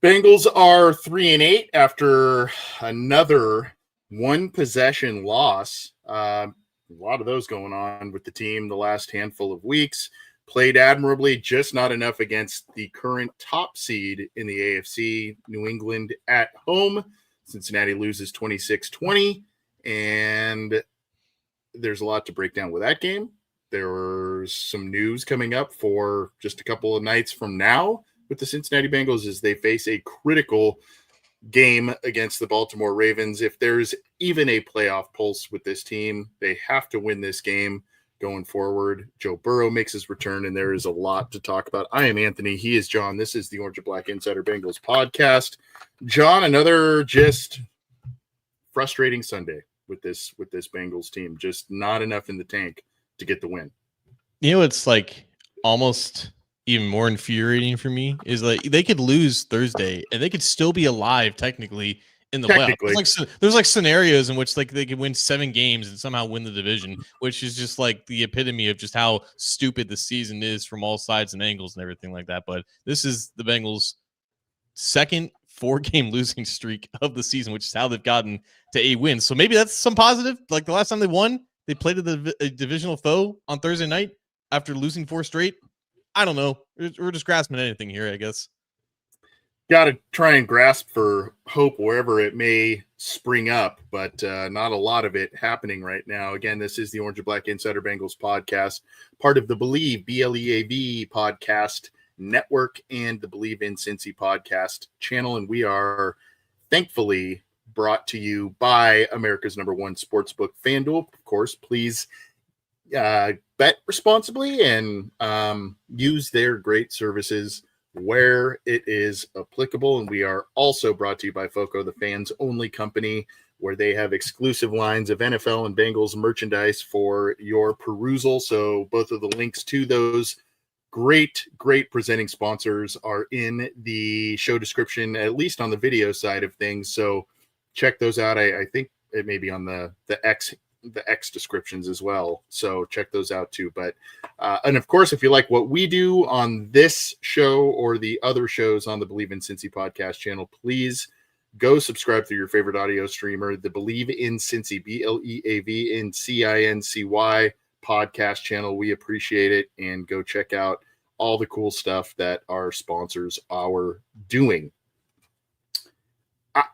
Bengals are 3-8 after another one possession loss. A lot of those going on with the team the last handful of weeks. Played admirably, just not enough against the current top seed in the AFC, New England at home. Cincinnati loses 26-20, and there's a lot to break down with that game. There's some news coming up for just a couple of nights from now with the Cincinnati Bengals as they face a critical game against the Baltimore Ravens. If there's even a playoff pulse with this team, they have to win this game going forward. Joe Burrow makes his return, and there is a lot to talk about. I am Anthony. He is John. This is the Orange and Black Insider Bengals podcast. John, another just frustrating Sunday with this Bengals team. Just not enough in the tank to get the win. You know, it's like almost even more infuriating for me is like they could lose Thursday and they could still be alive technically in the playoffs. There's like scenarios in which like they could win 7 games and somehow win the division, which is just like the epitome of just how stupid the season is from all sides and angles and everything like that. But this is the Bengals' second 4-game losing streak of the season, which is how they've gotten to 8 wins. So maybe that's some positive. Like the last time they won, they played a divisional foe on Thursday night after losing 4 straight. I don't know. We're just grasping at anything here, I guess. Got to try and grasp for hope wherever it may spring up, but not a lot of it happening right now. Again, this is the Orange and Black Insider Bengals podcast, part of the Believe, BLEAV podcast network and the Believe in Cincy podcast channel. And we are thankfully brought to you by America's #1 sportsbook, FanDuel. Of course, please bet responsibly and use their great services where it is applicable. And we are also brought to you by FOCO, the fans only company, where they have exclusive lines of NFL and Bengals merchandise for your perusal. So both of the links to those great presenting sponsors are in the show description, at least on the video side of things. So check those out. I think it may be on the X descriptions as well. So check those out too. But, and of course, if you like what we do on this show or the other shows on the Believe in Cincy podcast channel, please go subscribe through your favorite audio streamer, the Believe in Cincy, BLEAV in CINCY podcast channel. We appreciate it. And go check out all the cool stuff that our sponsors are doing. I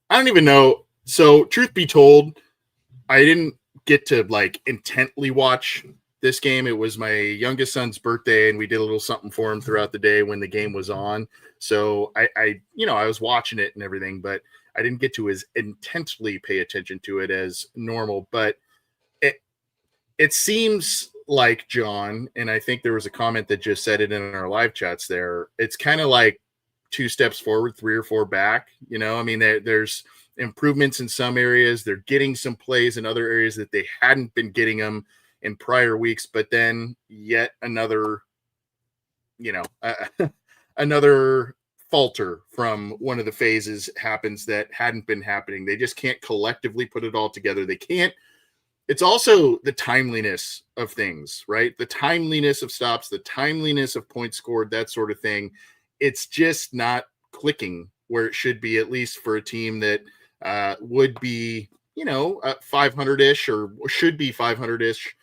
don't even know. So truth be told, I didn't get to like intently watch this game. It was my youngest son's birthday, and we did a little something for him throughout the day when the game was on. So I was watching it and everything, but I didn't get to as intently pay attention to it as normal. But it seems like, John, and I think there was a comment that just said it in our live chats there, it's kind of like 2 steps forward, 3 or 4 back. You know, I mean, there's improvements in some areas. They're getting some plays in other areas that they hadn't been getting them in prior weeks, but then yet another, another falter from one of the phases happens that hadn't been happening. They just can't collectively put it all together. They can't. It's also the timeliness of things, right? The timeliness of stops, the timeliness of points scored, that sort of thing. It's just not clicking where it should be, at least for a team that would be, 500-ish or should be 500-ish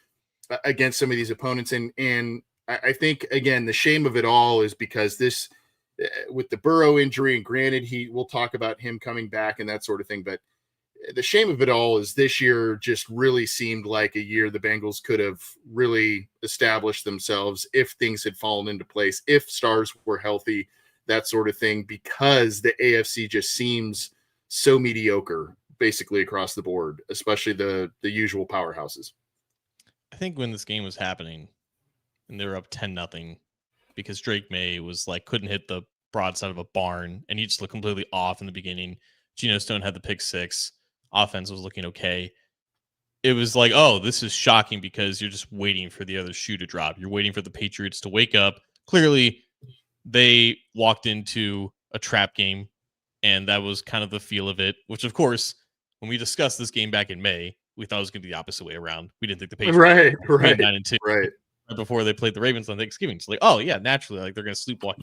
against some of these opponents. And I think, again, the shame of it all is because this, with the Burrow injury, and granted, we'll talk about him coming back and that sort of thing, but the shame of it all is this year just really seemed like a year the Bengals could have really established themselves if things had fallen into place, if stars were healthy, that sort of thing, because the AFC just seems so mediocre basically across the board, especially the usual powerhouses. I think when this game was happening and they were up 10-0 because Drake May was like couldn't hit the broadside of a barn and he just looked completely off in the beginning. Geno Stone had the pick six. Offense was looking okay. It was like, oh, this is shocking because you're just waiting for the other shoe to drop. You're waiting for the Patriots to wake up. Clearly, they walked into a trap game, and that was kind of the feel of it, which, of course, when we discussed this game back in May, we thought it was going to be the opposite way around. We didn't think the Patriots right. 9-2 right before they played the Ravens on Thanksgiving. It's like, oh, yeah, naturally, like they're going to sleepwalk.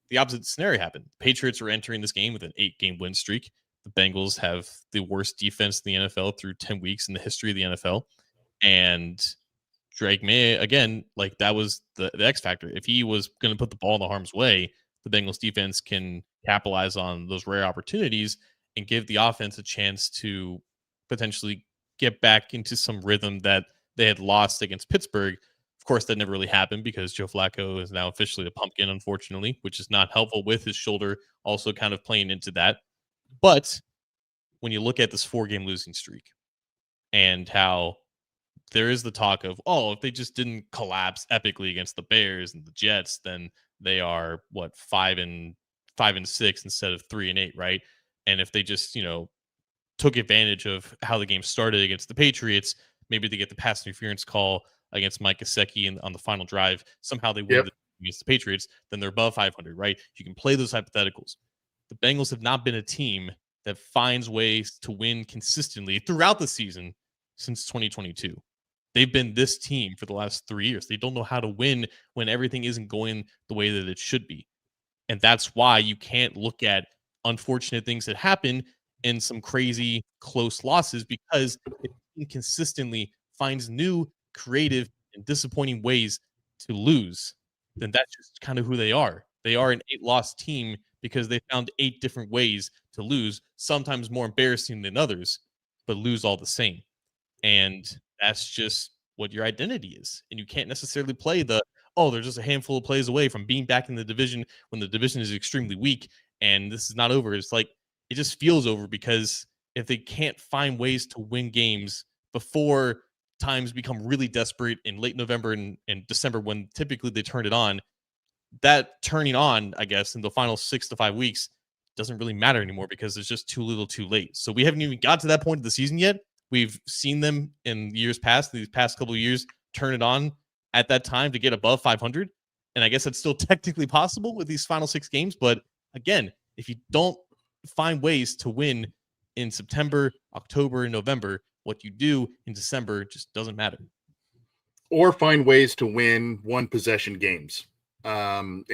The opposite scenario happened. The Patriots are entering this game with an 8-game win streak. The Bengals have the worst defense in the NFL through 10 weeks in the history of the NFL. And Drake May, again, like that was the X factor. If he was going to put the ball in the harm's way, the Bengals defense can capitalize on those rare opportunities and give the offense a chance to potentially get back into some rhythm that they had lost against Pittsburgh. Of course, that never really happened because Joe Flacco is now officially a pumpkin, unfortunately, which is not helpful with his shoulder also kind of playing into that. But when you look at this 4-game losing streak and how there is the talk of, oh, if they just didn't collapse epically against the Bears and the Jets, then they are 5-6 instead of 3-8, right? And if they just, took advantage of how the game started against the Patriots, maybe they get the pass interference call against Mike Gesicki on the final drive. Somehow they win against the Patriots, then they're above 500, right? You can play those hypotheticals. The Bengals have not been a team that finds ways to win consistently throughout the season since 2022. They've been this team for the last 3 years. They don't know how to win when everything isn't going the way that it should be. And that's why you can't look at unfortunate things that happen in some crazy close losses, because it consistently finds new, creative, and disappointing ways to lose, then that's just kind of who they are. They are an 8-loss team because they found 8 different ways to lose, sometimes more embarrassing than others, but lose all the same. And that's just what your identity is. And you can't necessarily play they're just a handful of plays away from being back in the division when the division is extremely weak and this is not over. It's like, it just feels over because if they can't find ways to win games before times become really desperate in late November and December, when typically they turn it on, that turning on, I guess, in the final 6 to 5 weeks doesn't really matter anymore because it's just too little too late. So we haven't even got to that point of the season yet. We've seen them in years past, these past couple of years, turn it on at that time to get above 500. And I guess that's still technically possible with these final 6 games. But again, if you don't find ways to win in September, October, and November, what you do in December just doesn't matter. Or find ways to win one possession games. And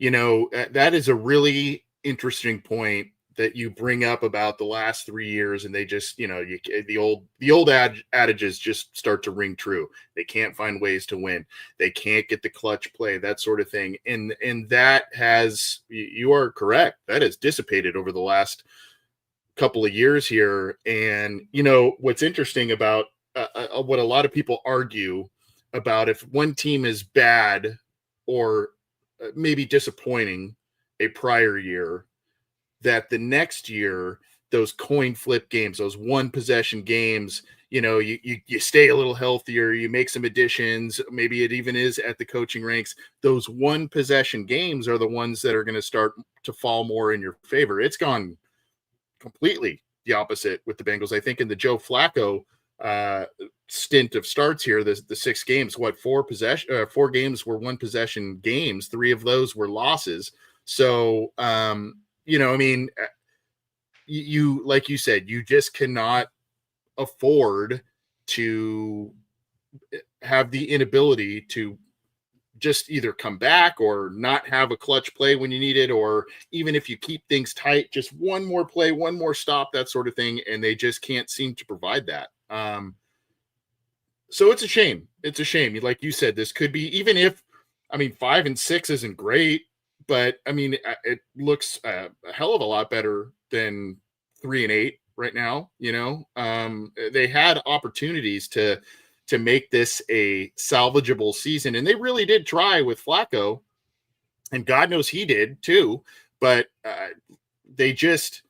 that is a really interesting point that you bring up about the last 3 years, and they just, the old adages just start to ring true. They can't find ways to win. They can't get the clutch play, that sort of thing. And that has, you are correct, that has dissipated over the last couple of years here. And, what's interesting about what a lot of people argue about, if one team is bad or maybe disappointing a prior year, that the next year, those coin flip games, those one possession games, you stay a little healthier, you make some additions, maybe it even is at the coaching ranks. Those one possession games are the ones that are going to start to fall more in your favor. It's gone completely the opposite with the Bengals. I think in the Joe Flacco stint of starts here, the 6 games, 4 games were one possession games. 3 of those were losses. So, you like you said, you just cannot afford to have the inability to just either come back or not have a clutch play when you need it, or even if you keep things tight, just one more play, one more stop, that sort of thing, and they just can't seem to provide that. So it's a shame. It's a shame. Like you said, this could be, even if, 5-6 isn't great, but it looks a hell of a lot better than 3-8 right now. They had opportunities to make this a salvageable season, and they really did try with Flacco, and God knows he did too. But they just,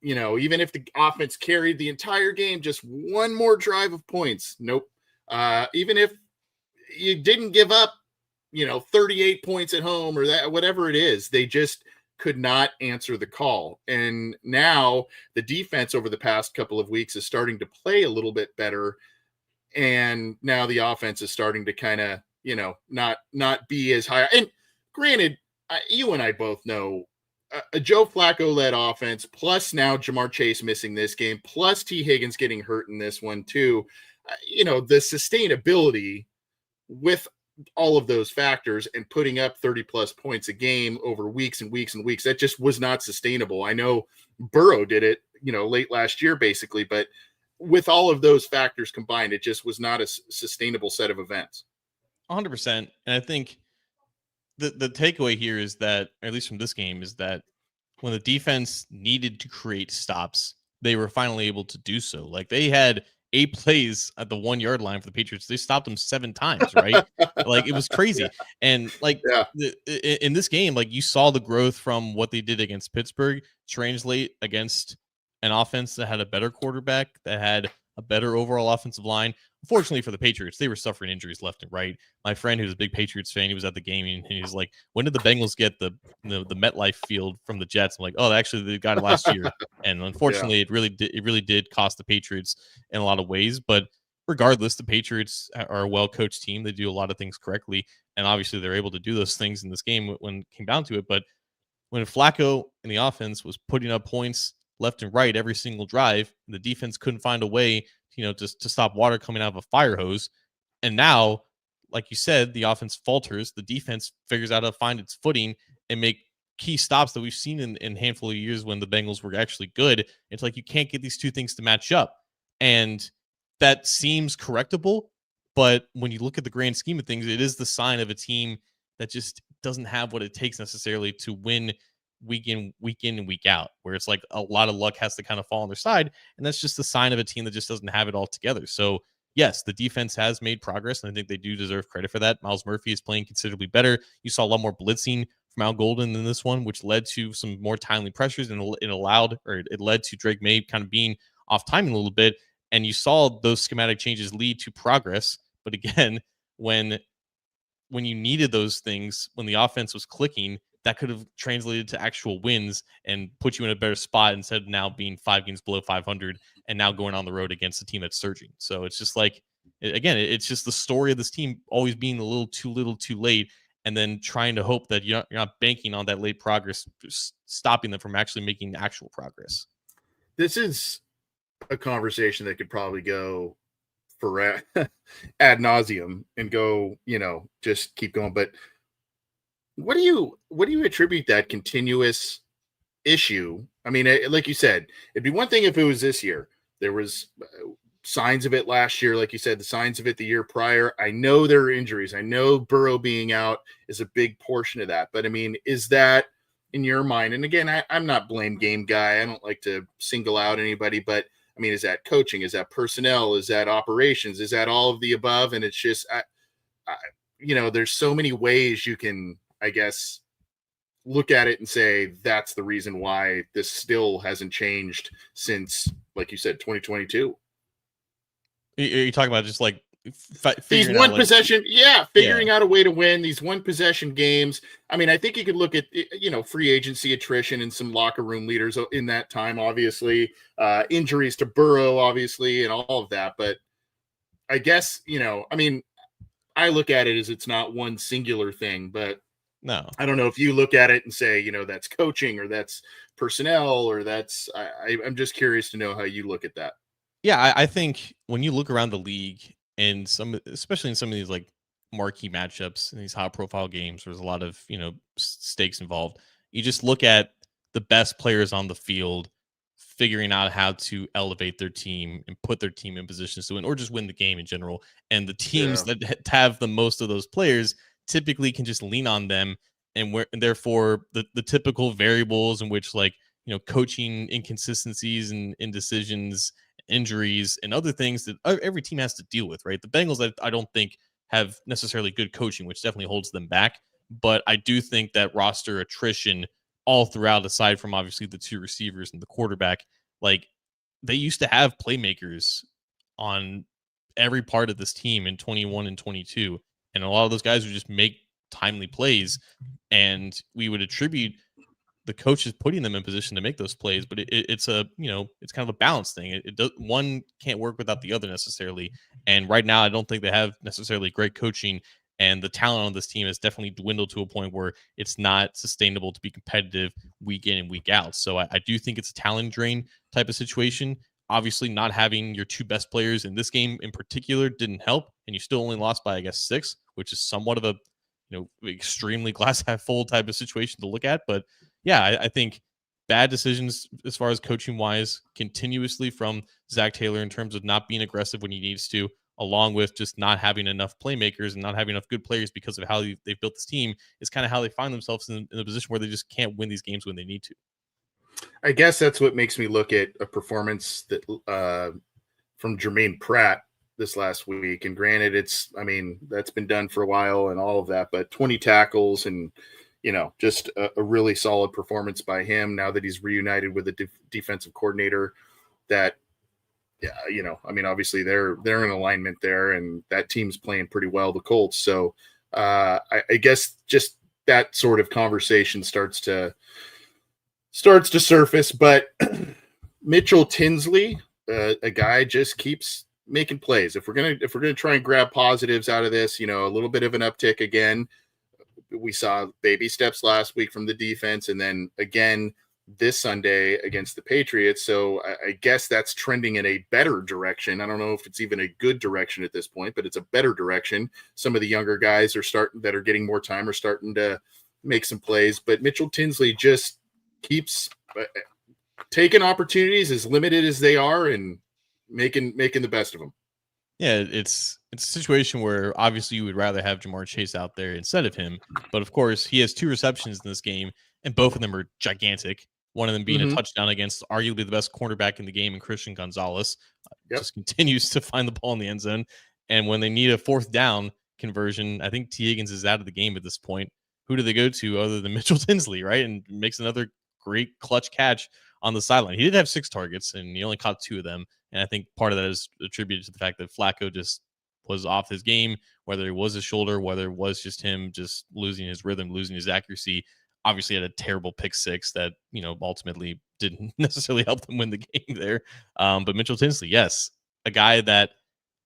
even if the offense carried the entire game, just one more drive of points, nope. Even if you didn't give up, 38 points at home or that, whatever it is, they just could not answer the call. And now the defense over the past couple of weeks is starting to play a little bit better. And now the offense is starting to kind of, not be as high. And granted, you and I both know a Joe Flacco led offense, plus now Jamar Chase missing this game, plus T Higgins getting hurt in this one too. The sustainability with all of those factors and putting up 30 plus points a game over weeks and weeks and weeks, that just was not sustainable. I know Burrow did it, late last year basically, but with all of those factors combined, it just was not a sustainable set of events. 100%. And I think the takeaway here is that, or at least from this game, is that when the defense needed to create stops, they were finally able to do so. Like, they had 8 plays at the 1 yard line for the Patriots. They stopped them 7 times, right? Like, it was crazy. Yeah. And like in this game, like, you saw the growth from what they did against Pittsburgh translate against an offense that had a better quarterback, that had a better overall offensive line. Unfortunately for the Patriots, they were suffering injuries left and right. My friend, who's a big Patriots fan, he was at the game and he was like, "When did the Bengals get the MetLife field from the Jets?" I'm like, "Oh, actually, they got it last year." And unfortunately, it really did cost the Patriots in a lot of ways. But regardless, the Patriots are a well-coached team. They do a lot of things correctly, and obviously, they're able to do those things in this game when it came down to it. But when Flacco in the offense was putting up points left and right every single drive, the defense couldn't find a way, to stop water coming out of a fire hose. And now, like you said, the offense falters. The defense figures out how to find its footing and make key stops that we've seen in a handful of years when the Bengals were actually good. It's like you can't get these two things to match up. And that seems correctable. But when you look at the grand scheme of things, it is the sign of a team that just doesn't have what it takes necessarily to win week in and week out, where it's like a lot of luck has to kind of fall on their side. And that's just the sign of a team that just doesn't have it all together. So yes, the defense has made progress, and I think they do deserve credit for that. Miles Murphy is playing considerably better. You saw a lot more blitzing from Al Golden in this one, which led to some more timely pressures, and it led to Drake May kind of being off timing a little bit. And you saw those schematic changes lead to progress. But again, when you needed those things, when the offense was clicking, that could have translated to actual wins and put you in a better spot instead of now being 5 games below 500 and now going on the road against a team that's surging. So it's just like, again, it's just the story of this team always being a little too late, and then trying to hope that you're not banking on that late progress, stopping them from actually making actual progress. This is a conversation that could probably go for ad nauseum and go, just keep going. But what do you attribute that continuous issue? I mean, like you said, it'd be one thing if it was this year. There was signs of it last year, like you said, the signs of it the year prior. I know there are injuries. I know Burrow being out is a big portion of that. But I mean, is that in your mind? And again, I'm not blame game guy. I don't like to single out anybody, but I mean, is that coaching? Is that personnel? Is that operations? Is that all of the above? And it's just, there's so many ways you can, I guess, look at it and say that's the reason why this still hasn't changed since, like you said, 2022. Are you talking about just like these one possession, figuring out a way to win these one possession games? I mean, I think you could look at, free agency attrition and some locker room leaders in that time, obviously, injuries to Burrow, obviously, and all of that. But I guess, I look at it as it's not one singular thing, but no, I don't know if you look at it and say, that's coaching or that's personnel or that's, I'm just curious to know how you look at that. Yeah, I think when you look around the league and especially in some of these like marquee matchups and these high profile games, there's a lot of, stakes involved. You just look at the best players on the field, figuring out how to elevate their team and put their team in positions to win or just win the game in general. And the teams that have the most of those players typically can just lean on them, and therefore the typical variables in which, like, coaching inconsistencies and indecisions, injuries, and other things that every team has to deal with, right? The Bengals, I don't think have necessarily good coaching, which definitely holds them back. But I do think that roster attrition all throughout, aside from obviously the two receivers and the quarterback, like they used to have playmakers on every part of this team in 21 and 22. And a lot of those guys would just make timely plays. And we would attribute the coaches putting them in position to make those plays, but it's a it's kind of a balance thing. It does, one can't work without the other necessarily. And right now, I don't think they have necessarily great coaching, and the talent on this team has definitely dwindled to a point where it's not sustainable to be competitive week in and week out. So I do think it's a talent drain type of situation. Obviously, not having your two best players in this game in particular didn't help, and you still only lost by, I guess, 6, which is somewhat of a extremely glass half full type of situation to look at. But yeah, I think bad decisions as far as coaching wise continuously from Zach Taylor in terms of not being aggressive when he needs to, along with just not having enough playmakers and not having enough good players because of how they've built this team, is kind of how they find themselves in a position where they just can't win these games when they need to. I guess that's what makes me look at a performance that from Jermaine Pratt this last week. And granted, that's been done for a while and all of that, but 20 tackles and, just a really solid performance by him now that he's reunited with a defensive coordinator that, obviously they're in alignment there, and that team's playing pretty well, the Colts. So I guess just that sort of conversation starts to surface. But Mitchell Tinsley, a guy, just keeps making plays. If we're gonna try and grab positives out of this, a little bit of an uptick again. We saw baby steps last week from the defense, and then again this Sunday against the Patriots. So I guess that's trending in a better direction. I don't know if it's even a good direction at this point, but it's a better direction. Some of the younger guys that are getting more time are starting to make some plays, but Mitchell Tinsley just keeps taking opportunities, as limited as they are, and making the best of them. Yeah, it's a situation where obviously you would rather have Jamar Chase out there instead of him, but of course he has 2 receptions in this game, and both of them are gigantic. One of them being a touchdown against arguably the best cornerback in the game, and Christian Gonzalez just continues to find the ball in the end zone. And when they need a 4th down conversion, I think T. Higgins is out of the game at this point. Who do they go to other than Mitchell Tinsley, right? And makes another great clutch catch on the sideline. He did have 6 targets, and he only caught 2 of them. And I think part of that is attributed to the fact that Flacco just was off his game, whether it was his shoulder, whether it was just him just losing his rhythm, losing his accuracy. Obviously had a terrible pick 6 that, ultimately didn't necessarily help them win the game there. But Mitchell Tinsley, yes, a guy that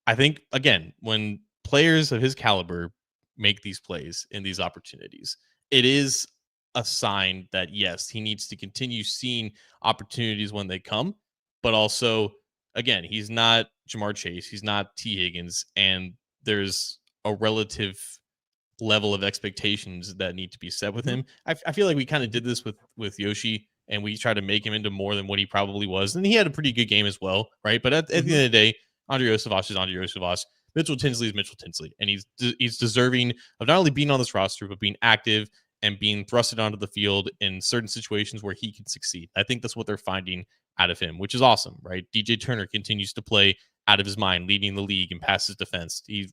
I think, again, when players of his caliber make these plays in these opportunities, it is a sign that, yes, he needs to continue seeing opportunities when they come, but also, again, he's not Jamar Chase, he's not T. Higgins, and there's a relative level of expectations that need to be set with him. I feel like we kind of did this with Yoshi, and we tried to make him into more than what he probably was, and he had a pretty good game as well, right? But at the end of the day, Andre Osavas is Andre Osavas. Mitchell Tinsley is Mitchell Tinsley, and he's deserving of not only being on this roster, but being active and being thrusted onto the field in certain situations where he can succeed. I think that's what they're finding out of him, which is awesome, right? DJ Turner continues to play out of his mind, leading the league in passes defense. He's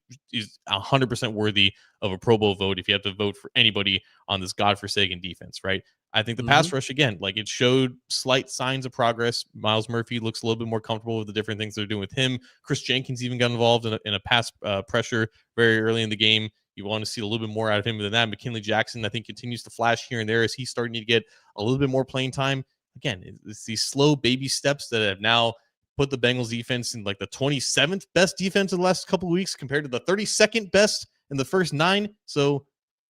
100% worthy of a Pro Bowl vote if you have to vote for anybody on this godforsaken defense, right? I think the pass rush, again, like it showed slight signs of progress. Miles Murphy looks a little bit more comfortable with the different things they're doing with him. Chris Jenkins even got involved in a pass pressure very early in the game. You want to see a little bit more out of him than that. McKinley Jackson, I think, continues to flash here and there as he's starting to get a little bit more playing time. Again, it's these slow baby steps that have now put the Bengals defense in like the 27th best defense in the last couple of weeks compared to the 32nd best in the first 9. So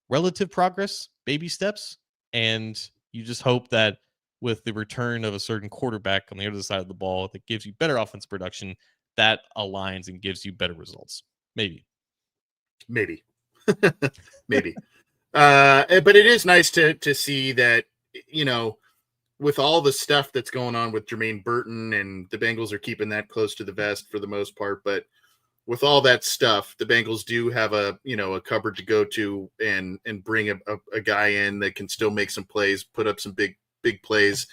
relative progress, baby steps. And you just hope that with the return of a certain quarterback on the other side of the ball that gives you better offensive production, that aligns and gives you better results. Maybe. Maybe. But it is nice to see that, with all the stuff that's going on with Jermaine Burton, and the Bengals are keeping that close to the vest for the most part, but with all that stuff, the Bengals do have a cupboard to go to and bring a guy in that can still make some plays, put up some big plays.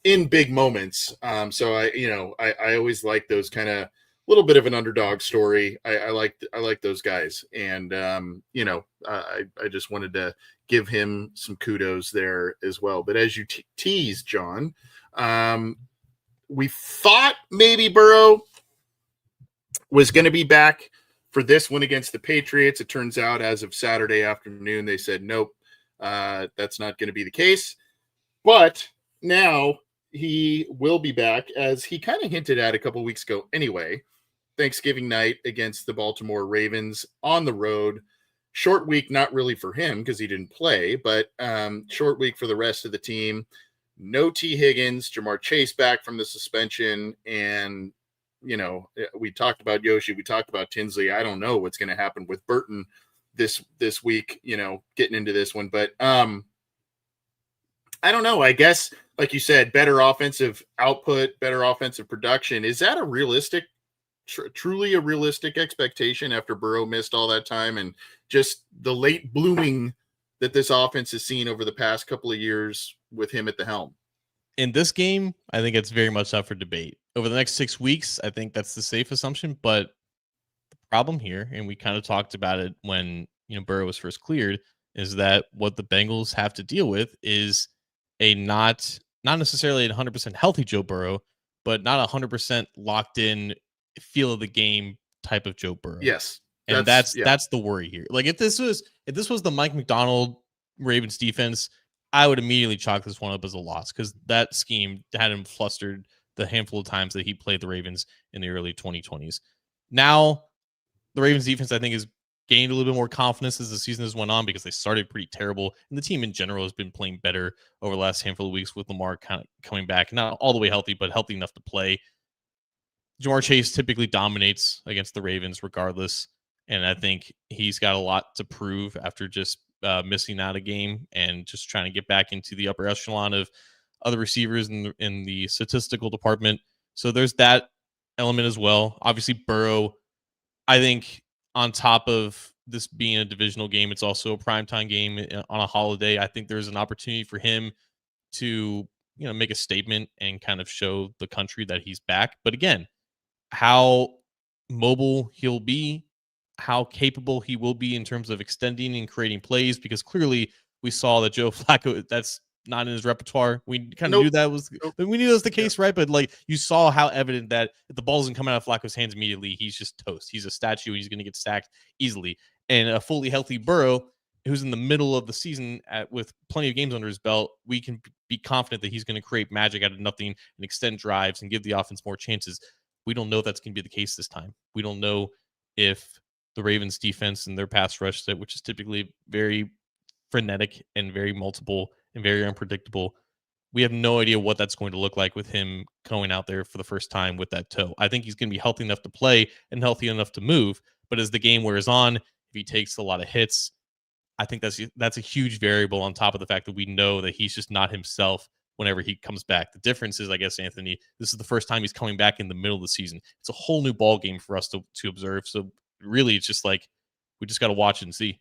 in big moments. So I always like those kind of little bit of an underdog story. I like those guys, and I just wanted to give him some kudos there as well. But as you tease, John, we thought maybe Burrow was going to be back for this one against the Patriots. It turns out as of Saturday afternoon, they said, nope, that's not going to be the case. But now he will be back, as he kind of hinted at a couple weeks ago anyway. Thanksgiving night against the Baltimore Ravens on the road. Short week, not really for him because he didn't play, but short week for the rest of the team. No T. Higgins, Jamar Chase back from the suspension, and we talked about Yoshi, we talked about Tinsley. I don't know what's going to happen with Burton this week, getting into this one, but I don't know. I guess, like you said, better offensive output, better offensive production. Is that a realistic, truly a realistic expectation after Burrow missed all that time and just the late blooming that this offense has seen over the past couple of years with him at the helm? In this game, I think it's very much up for debate. Over the next 6 weeks, I think that's the safe assumption. But the problem here, and we kind of talked about it when Burrow was first cleared, is that what the Bengals have to deal with is a not necessarily a 100% healthy Joe Burrow, but not 100% locked in feel of the game type of Joe Burrow. Yes. And that's the worry here. Like if this was the Mike McDonald Ravens defense, I would immediately chalk this one up as a loss because that scheme had him flustered the handful of times that he played the Ravens in the early 2020s. Now, the Ravens defense, I think, has gained a little bit more confidence as the season has went on because they started pretty terrible. And the team in general has been playing better over the last handful of weeks with Lamar kind of coming back. Not all the way healthy, but healthy enough to play. Jamar Chase typically dominates against the Ravens regardless. And I think he's got a lot to prove after just missing out a game and just trying to get back into the upper echelon of other receivers in the statistical department. So there's that element as well. Obviously, Burrow, I think on top of this being a divisional game, it's also a primetime game on a holiday. I think there's an opportunity for him to, make a statement and kind of show the country that he's back. But again, how mobile he'll be, how capable he will be in terms of extending and creating plays, because clearly we saw that Joe Flacco, that's not in his repertoire. We kind of knew that was we knew that was the case, right? But like you saw how evident that if the ball doesn't come out of Flacco's hands immediately, he's just toast. He's a statue. He's going to get sacked easily. And a fully healthy Burrow, who's in the middle of the season with plenty of games under his belt, we can be confident that he's going to create magic out of nothing and extend drives and give the offense more chances. We don't know if that's going to be the case this time. We don't know if the Ravens defense and their pass rush, which is typically very frenetic and very multiple and very unpredictable, we have no idea what that's going to look like with him going out there for the first time with that toe. I think he's going to be healthy enough to play and healthy enough to move, but as the game wears on, if he takes a lot of hits, I think that's a huge variable on top of the fact that we know that he's just not himself whenever he comes back. The difference is, I guess, Anthony, this is the first time he's coming back in the middle of the season. It's a whole new ball game for us to observe. So really, it's just like we just got to watch and see.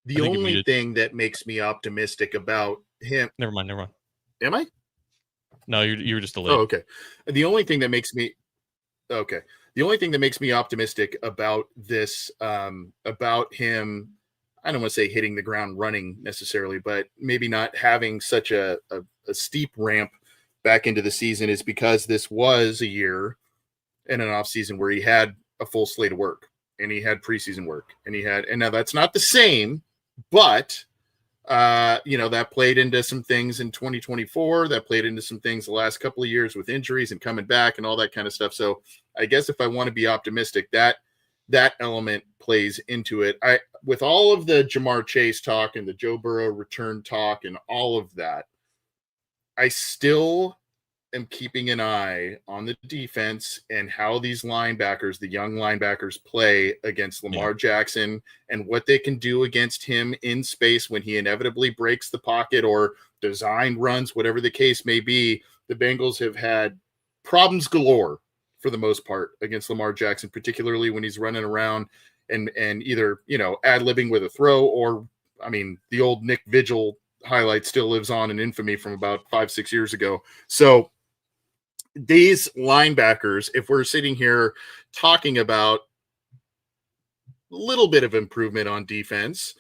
The only thing that makes me optimistic about him. Never mind. Am I? No, you were just delayed. Oh, okay. The only thing that makes me optimistic about this, about him, I don't want to say hitting the ground running necessarily, but maybe not having such a steep ramp back into the season, is because this was a year in an off season where he had a full slate of work and he had preseason work and now that's not the same, but that played into some things in 2024, that played into some things the last couple of years with injuries and coming back and all that kind of stuff. So I guess if I want to be optimistic, that element plays into it. With all of the Jamar Chase talk and the Joe Burrow return talk and all of that, I still am keeping an eye on the defense and how these linebackers, the young linebackers, play against Lamar Jackson and what they can do against him in space when he inevitably breaks the pocket or design runs, whatever the case may be. The Bengals have had problems galore for the most part against Lamar Jackson, particularly when he's running around and either, ad-libbing with a throw or, the old Nick Vigil highlight still lives on in infamy from about 5-6 years ago. So these linebackers, if we're sitting here talking about a little bit of improvement on defense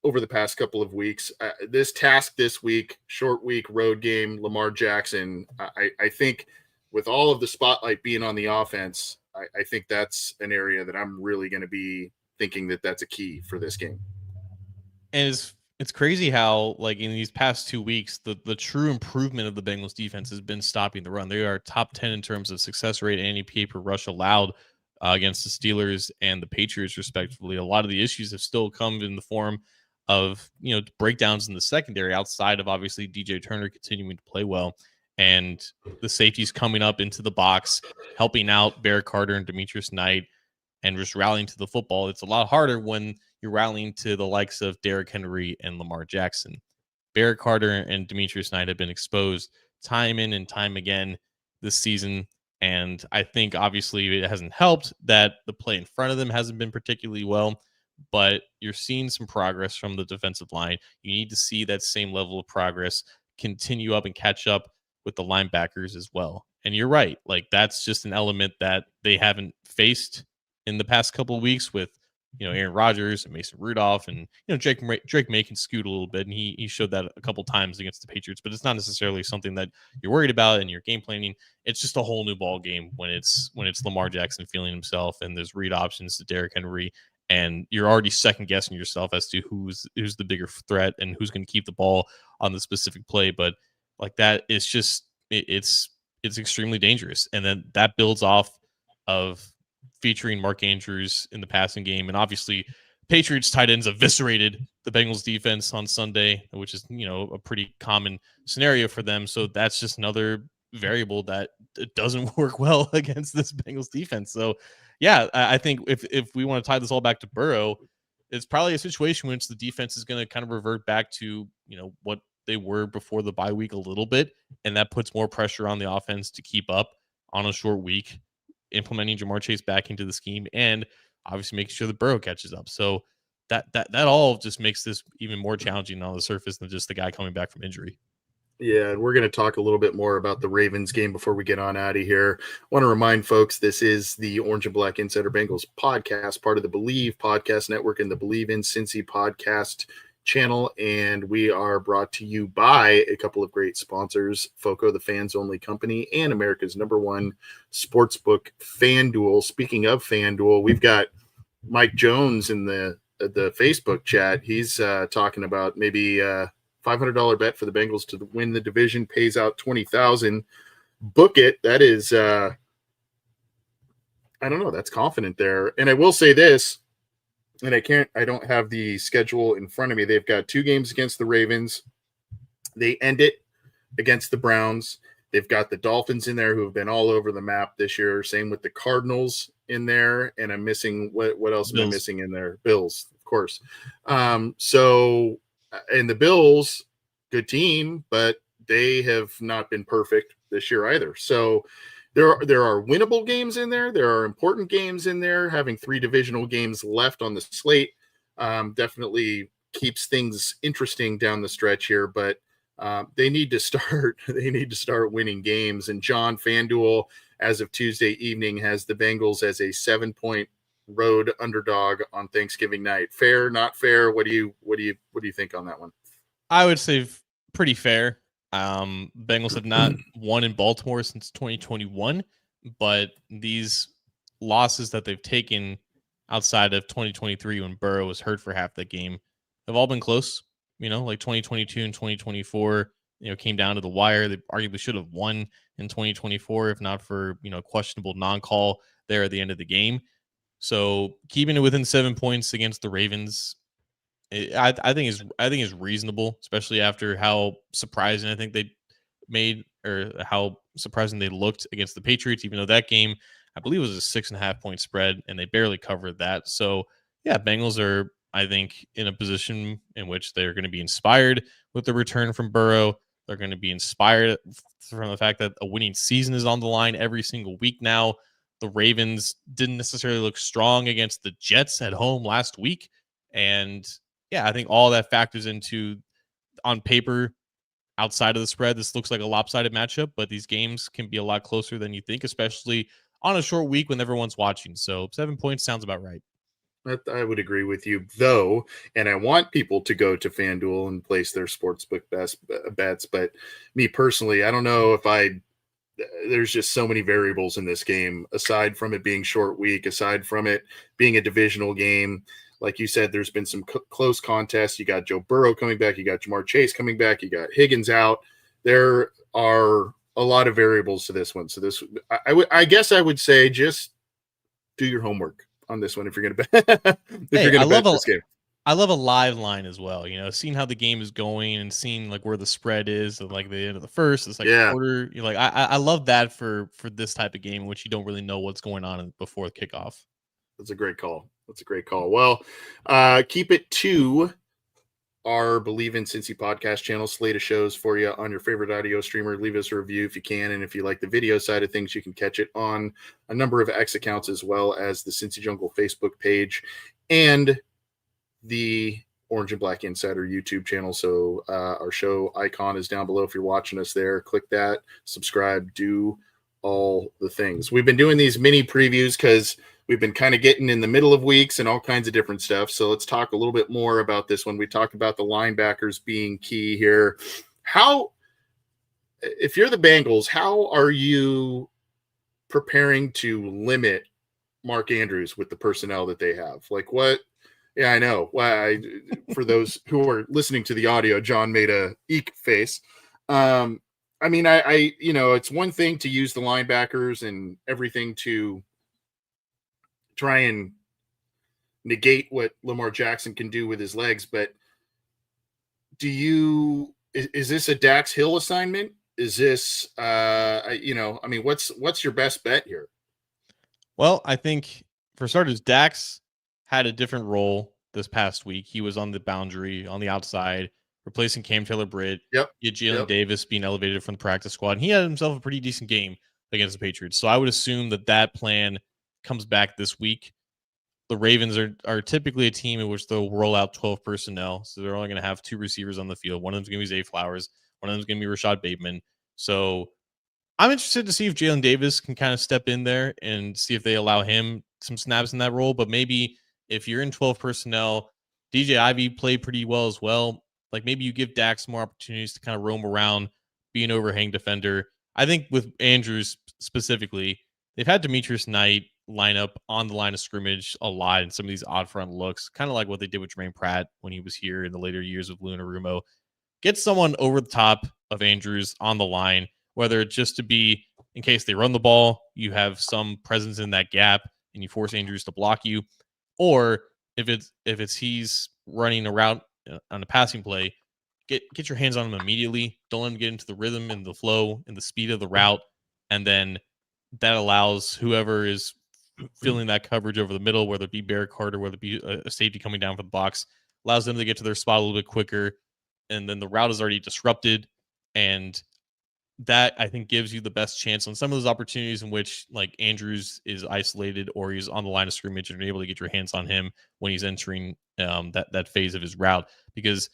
over the past couple of weeks, this task this week, short week, road game, Lamar Jackson, I think with all of the spotlight being on the offense, I think that's an area that I'm really going to be thinking that that's a key for this game. And it's crazy how, like, in these past 2 weeks, the true improvement of the Bengals defense has been stopping the run. They are top 10 in terms of success rate and NEPA per rush allowed against the Steelers and the Patriots, respectively. A lot of the issues have still come in the form of, breakdowns in the secondary, outside of obviously DJ Turner continuing to play well, and the safeties coming up into the box, helping out Bear Carter and Demetrius Knight, and just rallying to the football. It's a lot harder when you're rallying to the likes of Derrick Henry and Lamar Jackson. Barrett Carter and Demetrius Knight have been exposed time in and time again this season. And I think obviously it hasn't helped that the play in front of them hasn't been particularly well, but you're seeing some progress from the defensive line. You need to see that same level of progress continue up and catch up with the linebackers as well. And you're right. Like, that's just an element that they haven't faced in the past couple of weeks with, Aaron Rodgers and Mason Rudolph, and, Drake May can scoot a little bit, and he showed that a couple times against the Patriots, but it's not necessarily something that you're worried about in your game planning. It's just a whole new ball game when it's Lamar Jackson feeling himself and there's read options to Derrick Henry, and you're already second guessing yourself as to who's the bigger threat and who's going to keep the ball on the specific play. But like that, it's just it's extremely dangerous, and then that builds off of featuring Mark Andrews in the passing game. And obviously Patriots tight ends eviscerated the Bengals defense on Sunday, which is, a pretty common scenario for them. So that's just another variable that it doesn't work well against this Bengals defense. So yeah, I think if we want to tie this all back to Burrow, it's probably a situation in which the defense is going to kind of revert back to, what they were before the bye week a little bit. And that puts more pressure on the offense to keep up on a short week, implementing Jamar Chase back into the scheme, and obviously making sure that Burrow catches up. So that all just makes this even more challenging on the surface than just the guy coming back from injury. Yeah, and we're going to talk a little bit more about the Ravens game before we get on out of here. I want to remind folks this is the Orange and Black Insider Bengals podcast, part of the Believe Podcast Network and the Believe in Cincy podcast channel, and we are brought to you by a couple of great sponsors: FOCO, the fans only company, and America's #1 sportsbook, FanDuel. Speaking of FanDuel, we've got Mike Jones in the Facebook chat. He's talking about maybe $500 bet for the Bengals to win the division, pays out $20,000. Book it. That is I don't know, that's confident there. And I will say this, and I don't have the schedule in front of me. They've got 2 games against the Ravens. They end it against the Browns. They've got the Dolphins in there who have been all over the map this year. Same with the Cardinals in there. And I'm missing what else am I missing in there? Bills, of course. So, and the Bills, good team, but they have not been perfect this year either. So there are winnable games in there. There are important games in there. Having 3 divisional games left on the slate definitely keeps things interesting down the stretch here. But they need to start. They need to start winning games. And John, FanDuel, as of Tuesday evening, has the Bengals as a 7-point road underdog on Thanksgiving night. Fair, not fair? What do you think on that one? I would say pretty fair. Bengals have not won in Baltimore since 2021, but these losses that they've taken outside of 2023 when Burrow was hurt for half that game have all been close. Like 2022 and 2024, came down to the wire. They arguably should have won in 2024 if not for, questionable non-call there at the end of the game. So keeping it within 7 points against the Ravens, I think is reasonable, especially after how surprising I think they made, or how surprising they looked against the Patriots, even though that game, I believe, was a 6.5 point spread and they barely covered that. So yeah, Bengals are, I think, in a position in which they're going to be inspired with the return from Burrow. They're going to be inspired from the fact that a winning season is on the line every single week now. The Ravens didn't necessarily look strong against the Jets at home last week. And yeah, I think all that factors into on paper, outside of the spread, this looks like a lopsided matchup, but these games can be a lot closer than you think, especially on a short week when everyone's watching. So 7 points sounds about right. I would agree with you, though, and I want people to go to FanDuel and place their sportsbook bets. But me personally, I don't know if there's just so many variables in this game, aside from it being short week, aside from it being a divisional game. Like you said, there's been some close contests. You got Joe Burrow coming back. You got Jamar Chase coming back. You got Higgins out. There are a lot of variables to this one. So I guess I would say just do your homework on this one if you're going to bet. Bet this game. I love a live line as well. Seeing how the game is going and seeing like where the spread is at like the end of the first, it's like quarter. You're like, I love that for this type of game in which you don't really know what's going on before the kickoff. That's a great call. Well, keep it to our Believe in Cincy podcast channel, slate of shows for you on your favorite audio streamer. Leave us a review if you can. And if you like the video side of things, you can catch it on a number of X accounts as well as the Cincy Jungle Facebook page and the Orange and Black Insider YouTube channel. So our show icon is down below if you're watching us there. Click that, subscribe, do all the things. We've been doing these mini previews because we've been kind of getting in the middle of weeks and all kinds of different stuff. So let's talk a little bit more about this one. We talked about the linebackers being key here. If you're the Bengals, how are you preparing to limit Mark Andrews with the personnel that they have? Like what? Yeah, I know. For those who are listening to the audio, John made a eek face. I mean, it's one thing to use the linebackers and everything to try and negate what Lamar Jackson can do with his legs, but is this a Dax Hill assignment? Is this, what's your best bet here? Well, I think for starters, Dax had a different role this past week. He was on the boundary, on the outside, replacing Cam Taylor-Britt. Yep. He had Jalen Davis being elevated from the practice squad. And he had himself a pretty decent game against the Patriots. So I would assume that plan comes back this week. The Ravens are typically a team in which they'll roll out 12 personnel. So they're only going to have 2 receivers on the field. One of them's going to be Zay Flowers. One of them's going to be Rashad Bateman. So I'm interested to see if Jalen Davis can kind of step in there and see if they allow him some snaps in that role. But maybe if you're in 12 personnel, DJ Ivy played pretty well as well. Like maybe you give Dax more opportunities to kind of roam around, be an overhang defender. I think with Andrews specifically, they've had Demetrius Knight line up on the line of scrimmage a lot in some of these odd front looks, kind of like what they did with Jermaine Pratt when he was here in the later years with Luna Rumo. Get someone over the top of Andrews on the line, whether it's just to be, in case they run the ball, you have some presence in that gap and you force Andrews to block you, or if it's he's running a route on a passing play, get your hands on him immediately. Don't let him get into the rhythm and the flow and the speed of the route, and then that allows whoever is filling that coverage over the middle, whether it be Barrett Carter, whether it be a safety coming down for the box, allows them to get to their spot a little bit quicker, and then the route is already disrupted, and that I think gives you the best chance on some of those opportunities in which like Andrews is isolated or he's on the line of scrimmage and you're able to get your hands on him when he's entering that phase of his route. Because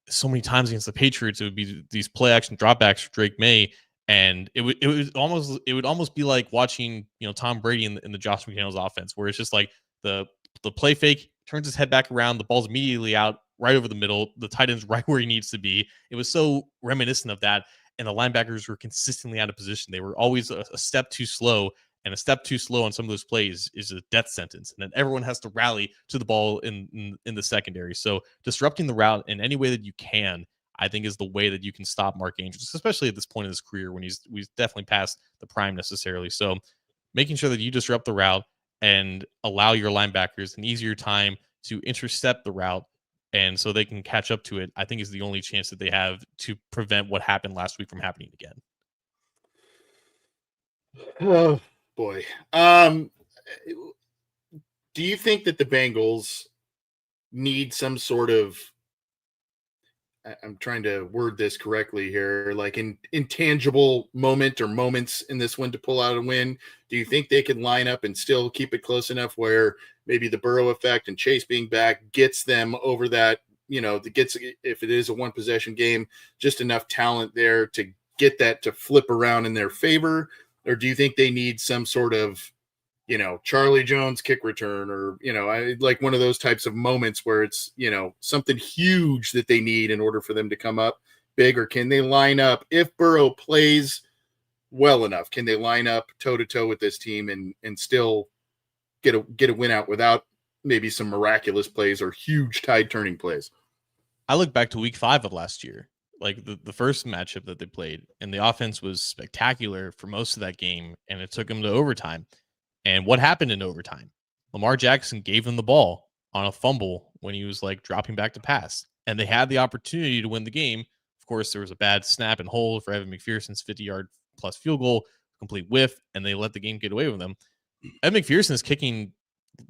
so many times against the Patriots, it would be these play action dropbacks for Drake May, and it would almost be like watching Tom Brady in the Josh McDaniels offense, where it's just like the play fake, turns his head back around, the ball's immediately out right over the middle, the tight end's right where he needs to be. It was so reminiscent of that. And the linebackers were consistently out of position. They were always a step too slow, and a step too slow on some of those plays is a death sentence. And then everyone has to rally to the ball in the secondary. So disrupting the route in any way that you can, I think, is the way that you can stop Mark Andrews, especially at this point in his career when he's definitely past the prime necessarily. So making sure that you disrupt the route and allow your linebackers an easier time to intercept the route, and so they can catch up to it, I think is the only chance that they have to prevent what happened last week from happening again. Oh, boy. Do you think that the Bengals need some sort of, I'm trying to word this correctly here, like an intangible moment or moments in this one to pull out a win? Do you think they can line up and still keep it close enough where maybe the Burrow effect and Chase being back gets them over that if it is a one possession game, just enough talent there to get that to flip around in their favor? Or do you think they need some sort of, Charlie Jones kick return, or, like one of those types of moments where it's, something huge that they need in order for them to come up big? Or can they line up, if Burrow plays well enough, can they line up toe to toe with this team and still get a win out without maybe some miraculous plays or huge tide turning plays? I look back to week 5 of last year, like the first matchup that they played, and the offense was spectacular for most of that game, and it took them to overtime. And what happened in overtime? Lamar Jackson gave them the ball on a fumble when he was like dropping back to pass, and they had the opportunity to win the game. Of course, there was a bad snap and hold for Evan McPherson's 50-yard plus field goal, complete whiff, and they let the game get away with them. Evan McPherson is kicking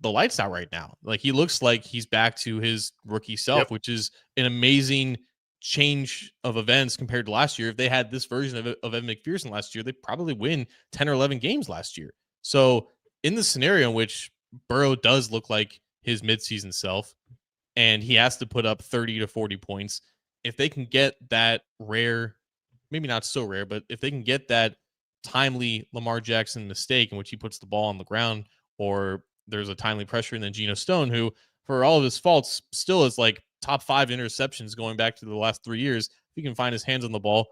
the lights out right now. Like, he looks like he's back to his rookie self, which is an amazing change of events compared to last year. If they had this version of Evan McPherson last year, they'd probably win 10 or 11 games last year. So in the scenario in which Burrow does look like his midseason self and he has to put up 30 to 40 points, if they can get that rare, maybe not so rare, but if they can get that timely Lamar Jackson mistake in which he puts the ball on the ground, or there's a timely pressure, and then Geno Stone, who for all of his faults still is like top 5 interceptions going back to the last 3 years, if he can find his hands on the ball,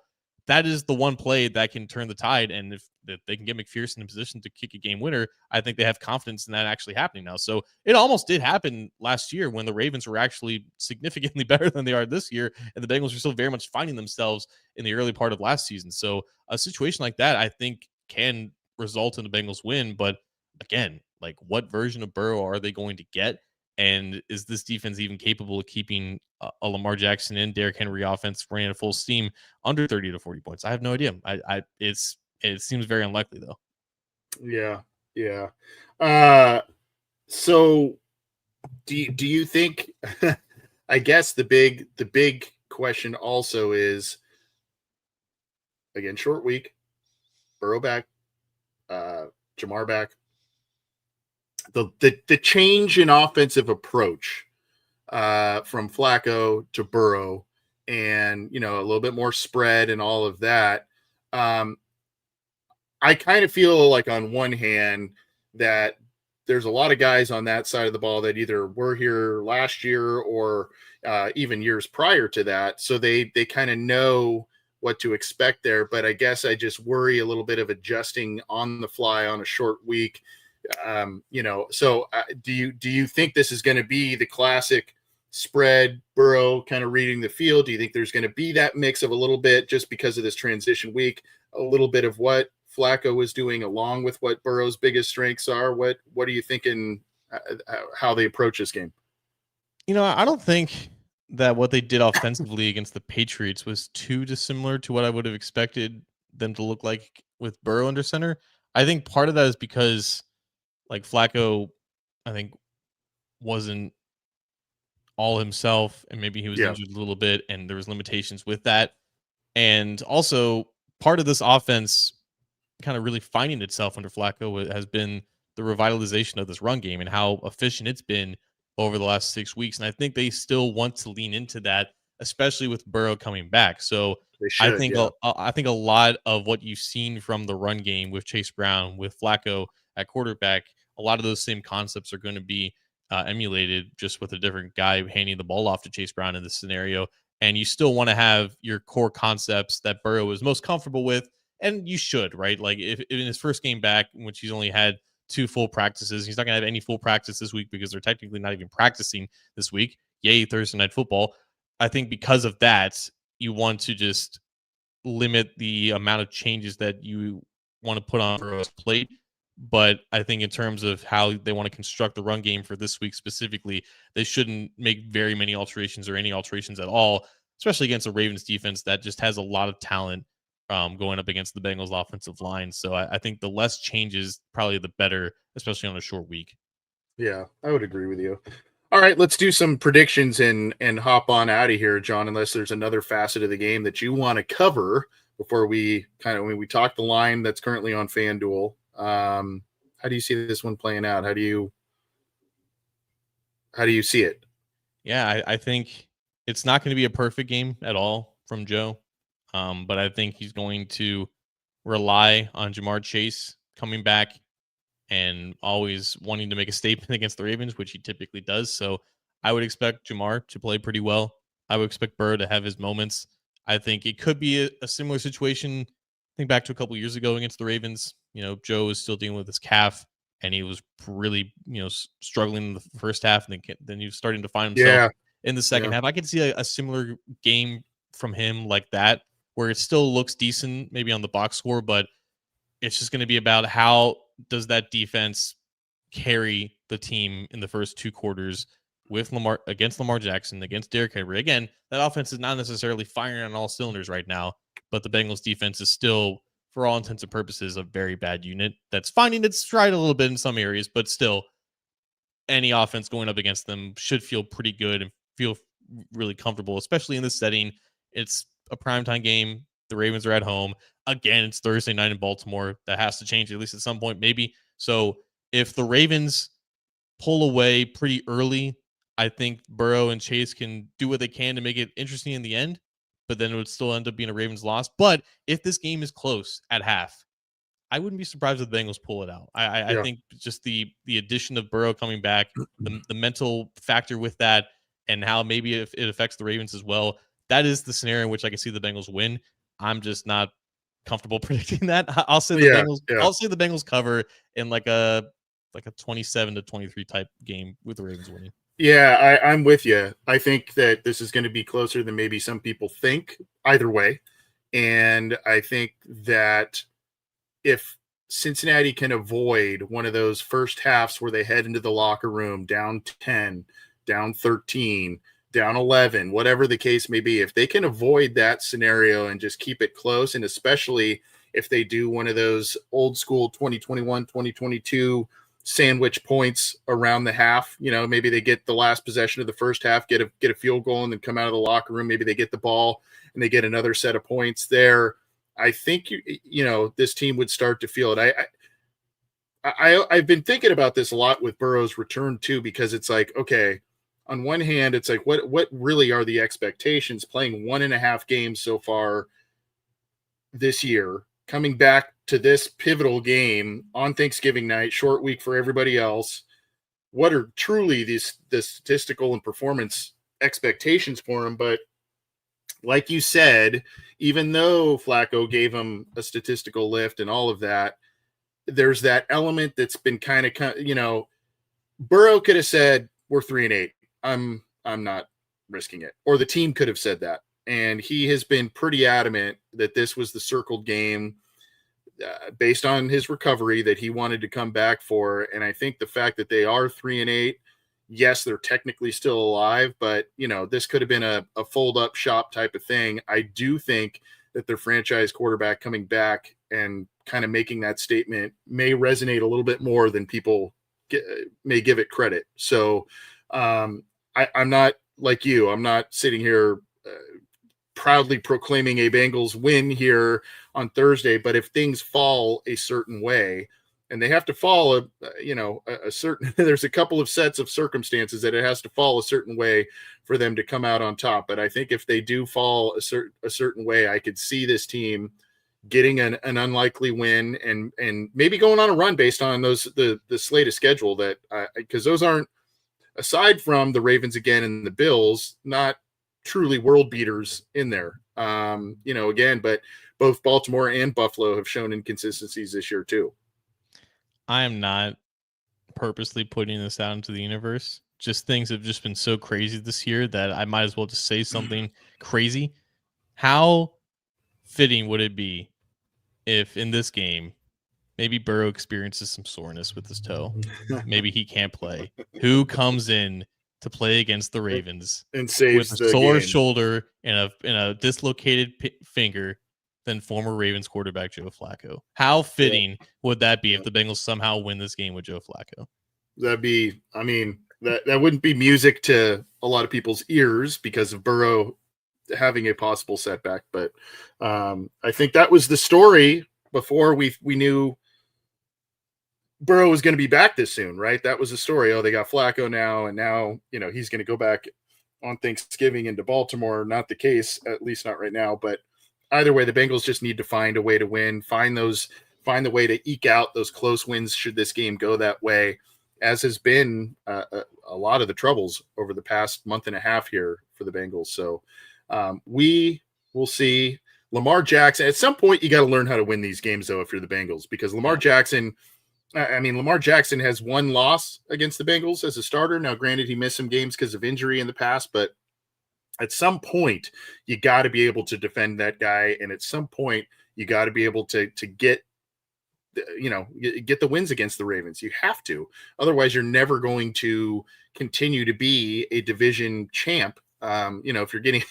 that is the one play that can turn the tide. And if they can get McPherson in position to kick a game winner, I think they have confidence in that actually happening now. So it almost did happen last year when the Ravens were actually significantly better than they are this year, and the Bengals were still very much finding themselves in the early part of last season. So a situation like that, I think, can result in the Bengals win. But again, like, what version of Burrow are they going to get? And is this defense even capable of keeping a Lamar Jackson and Derrick Henry offense running at full steam under 30 to 40 points? I have no idea. It seems very unlikely, though. Yeah. So do you think, I guess the big question also is, again, short week, Burrow back, Jamar back, the change in offensive approach from Flacco to Burrow, and a little bit more spread and all of that. I kind of feel like, on one hand, that there's a lot of guys on that side of the ball that either were here last year or even years prior to that, so they kind of know what to expect there. But I guess I just worry a little bit of adjusting on the fly on a short week. So do you think this is going to be the classic spread Burrow kind of reading the field? Do you think there's going to be that mix of a little bit, just because of this transition week, a little bit of what Flacco is doing along with what Burrow's biggest strengths are? What are you thinking, how they approach this game? I don't think that what they did offensively against the Patriots was too dissimilar to what I would have expected them to look like with Burrow under center. I think part of that is because, like, Flacco, I think, wasn't all himself, and maybe he was injured a little bit, and there was limitations with that. And also, part of this offense kind of really finding itself under Flacco has been the revitalization of this run game and how efficient it's been over the last 6 weeks. And I think they still want to lean into that, especially with Burrow coming back. So I think a lot of what you've seen from the run game with Chase Brown, with Flacco at quarterback, a lot of those same concepts are going to be emulated, just with a different guy handing the ball off to Chase Brown in this scenario. And you still want to have your core concepts that Burrow is most comfortable with, and you should, right? Like, if in his first game back, which he's only had 2 full practices, he's not going to have any full practice this week because they're technically not even practicing this week. Yay, Thursday Night Football. I think because of that, you want to just limit the amount of changes that you want to put on Burrow's plate. But I think in terms of how they want to construct the run game for this week specifically, they shouldn't make very many alterations or any alterations at all, especially against a Ravens defense that just has a lot of talent going up against the Bengals offensive line. So I think the less changes, probably the better, especially on a short week. Yeah, I would agree with you. All right, let's do some predictions and hop on out of here, John, unless there's another facet of the game that you want to cover before we when we talk the line that's currently on FanDuel. How do you see this one playing out? How do you see it? Yeah, I think It's not going to be a perfect game at all from Joe, but I think he's going to rely on Jamar Chase coming back and always wanting to make a statement against the Ravens, which he typically does. So I would expect Jamar to play pretty well. I would expect Burrow to have his moments. I think it could be a similar situation. Think back to a couple years ago against the Ravens. Joe was still dealing with his calf, and he was really, struggling in the first half, and then he was starting to find himself in the second half. I could see a similar game from him like that, where it still looks decent, maybe on the box score, but it's just going to be about how does that defense carry the team in the first two quarters with Lamar Jackson, against Derrick Henry. Again, that offense is not necessarily firing on all cylinders right now, but the Bengals defense is still, for all intents and purposes, a very bad unit that's finding its stride a little bit in some areas, but still, any offense going up against them should feel pretty good and feel really comfortable, especially in this setting. It's a primetime game. The Ravens are at home. Again, it's Thursday night in Baltimore. That has to change, at least at some point, maybe. So if the Ravens pull away pretty early, I think Burrow and Chase can do what they can to make it interesting in the end, but then it would still end up being a Ravens loss. But if this game is close at half, I wouldn't be surprised if the Bengals pull it out. I think just the addition of Burrow coming back, the mental factor with that, and how maybe if it affects the Ravens as well, that is the scenario in which I can see the Bengals win. I'm just not comfortable predicting that. I'll say the Bengals. I'll say the Bengals cover in like a 27-23 type game with the Ravens winning. Yeah, I'm with you. I think that this is going to be closer than maybe some people think either way. And I think that if Cincinnati can avoid one of those first halves where they head into the locker room down 10, down 13, down 11, whatever the case may be, if they can avoid that scenario and just keep it close, and especially if they do one of those old school 2021, 2022 sandwich points around the half, maybe they get the last possession of the first half, get a field goal, and then come out of the locker room. Maybe they get the ball and they get another set of points there. I think this team would start to feel it. I've been thinking about this a lot with Burrow's return too, because it's like, okay, on one hand, it's like what really are the expectations playing 1.5 games so far this year, coming back to this pivotal game on Thanksgiving night, short week for everybody else. What are truly the statistical and performance expectations for him? But like you said, even though Flacco gave him a statistical lift and all of that, there's that element that's been kind of, Burrow could have said, we're 3-8. I'm not risking it. Or the team could have said that. And he has been pretty adamant that this was the circled game based on his recovery that he wanted to come back for. And I think the fact that they are 3-8, yes, they're technically still alive, but this could have been a fold up shop type of thing. I do think that their franchise quarterback coming back and kind of making that statement may resonate a little bit more than people may give it credit. So I'm not like you. I'm not sitting here proudly proclaiming a Bengals win here on Thursday, but if things fall a certain way, and they have to fall a certain, there's a couple of sets of circumstances that it has to fall a certain way for them to come out on top. But I think if they do fall a certain way, I could see this team getting an unlikely win and maybe going on a run based on the slate of schedule that because those aren't, aside from the Ravens again and the Bills, not truly world beaters in there. Again, but both Baltimore and Buffalo have shown inconsistencies this year too. I am not purposely putting this out into the universe. Just things have just been so crazy this year that I might as well just say something crazy. How fitting would it be if in this game, maybe Burrow experiences some soreness with his toe? Maybe he can't play. Who comes in to play against the Ravens and saves with a sore shoulder and a dislocated finger than former Ravens quarterback Joe Flacco? How fitting would that be if the Bengals somehow win this game with Joe Flacco? That'd be, that wouldn't be music to a lot of people's ears because of Burrow having a possible setback. But I think that was the story before we knew Burrow was going to be back this soon, right? That was the story. Oh, they got Flacco now, and now he's going to go back on Thanksgiving into Baltimore. Not the case, at least not right now. But either way, the Bengals just need to find a way to win, find the way to eke out those close wins should this game go that way, as has been a lot of the troubles over the past month and a half here for the Bengals. So we will see. Lamar Jackson, at some point, you got to learn how to win these games, though, if you're the Bengals, because Lamar Jackson has one loss against the Bengals as a starter. Now, granted, he missed some games because of injury in the past, but at some point, you got to be able to defend that guy. And at some point, you got to be able to get the wins against the Ravens. You have to. Otherwise, you're never going to continue to be a division champ. If you're getting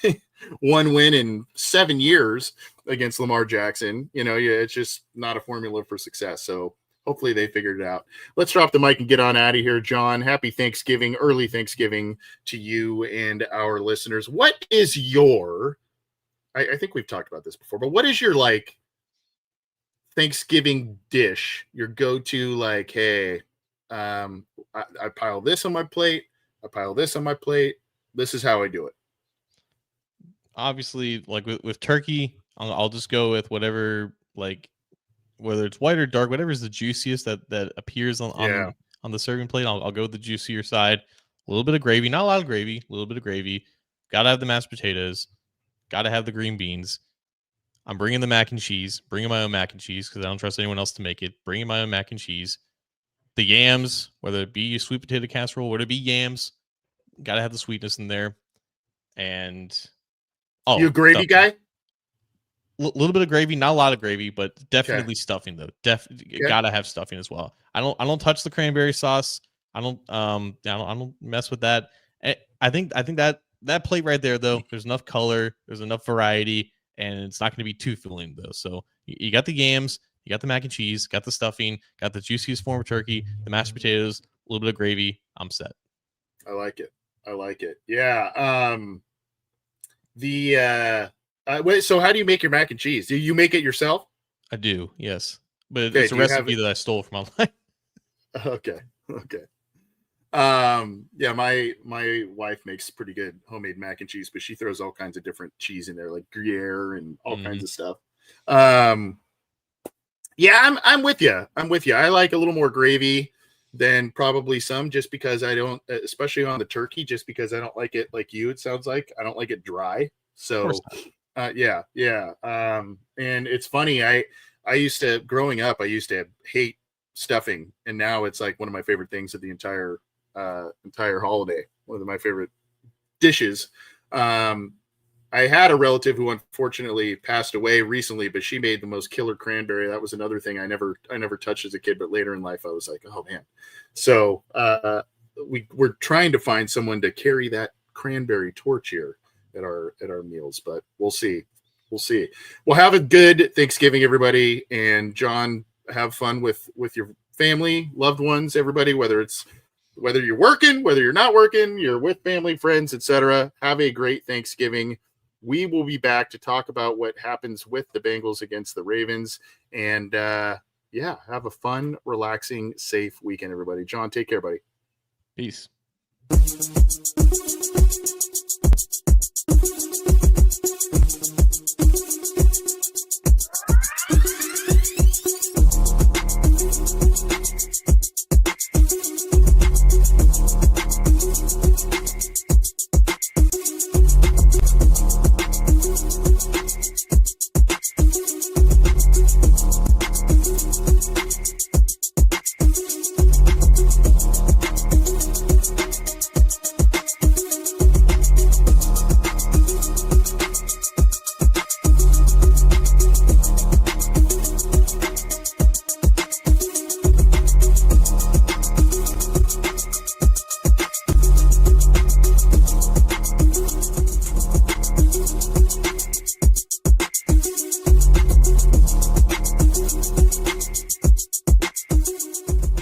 one win in 7 years against Lamar Jackson, it's just not a formula for success. So hopefully they figured it out. Let's drop the mic and get on out of here, John. Happy Thanksgiving, early Thanksgiving to you and our listeners. What is your, I think we've talked about this before, but what is your Thanksgiving dish, your go-to, hey, I pile this on my plate. I pile this on my plate. This is how I do it. Obviously, with turkey, I'll just go with whatever, whether it's white or dark, whatever is the juiciest that appears on the serving plate. I'll go with the juicier side. A little bit of gravy, not a lot of gravy, a little bit of gravy. Got to have the mashed potatoes. Got to have the green beans. I'm bringing the mac and cheese. Bringing my own mac and cheese because I don't trust anyone else to make it. Bringing my own mac and cheese. The yams, whether it be sweet potato casserole, whether it be yams, got to have the sweetness in there. And you a gravy guy? A little bit of gravy, not a lot of gravy, but definitely stuffing though. Gotta have stuffing as well. I don't touch the cranberry sauce. I don't mess with that. I think that plate right there though, there's enough color, there's enough variety, and it's not going to be too filling though. So you got the yams, you got the mac and cheese, got the stuffing, got the juiciest form of turkey, the mashed potatoes, a little bit of gravy. I'm set. I like it. Yeah. So how do you make your mac and cheese? Do you make it yourself? I do, yes. But it's a recipe that I stole from online. Okay. Yeah, my wife makes pretty good homemade mac and cheese, but she throws all kinds of different cheese in there, like Gruyere and all kinds of stuff. Yeah, I'm with you. I like a little more gravy than probably some, just because I don't, especially on the turkey, just because I don't like it like you. It sounds like I don't like it dry. So, yeah. And it's funny. I used to, growing up, I used to hate stuffing, and now it's like one of my favorite things of the entire holiday. One of my favorite dishes. I had a relative who unfortunately passed away recently, but she made the most killer cranberry. That was another thing I never touched as a kid, but later in life I was like, oh man. So we're trying to find someone to carry that cranberry torch here at our meals, but we'll see. Well, have a good Thanksgiving, everybody. And John, have fun with your family, loved ones, everybody, whether you're working, whether you're not working, you're with family, friends, etc. Have a great Thanksgiving. We will be back to talk about what happens with the Bengals against the Ravens. And have a fun, relaxing, safe weekend, everybody. John, take care, buddy. Peace.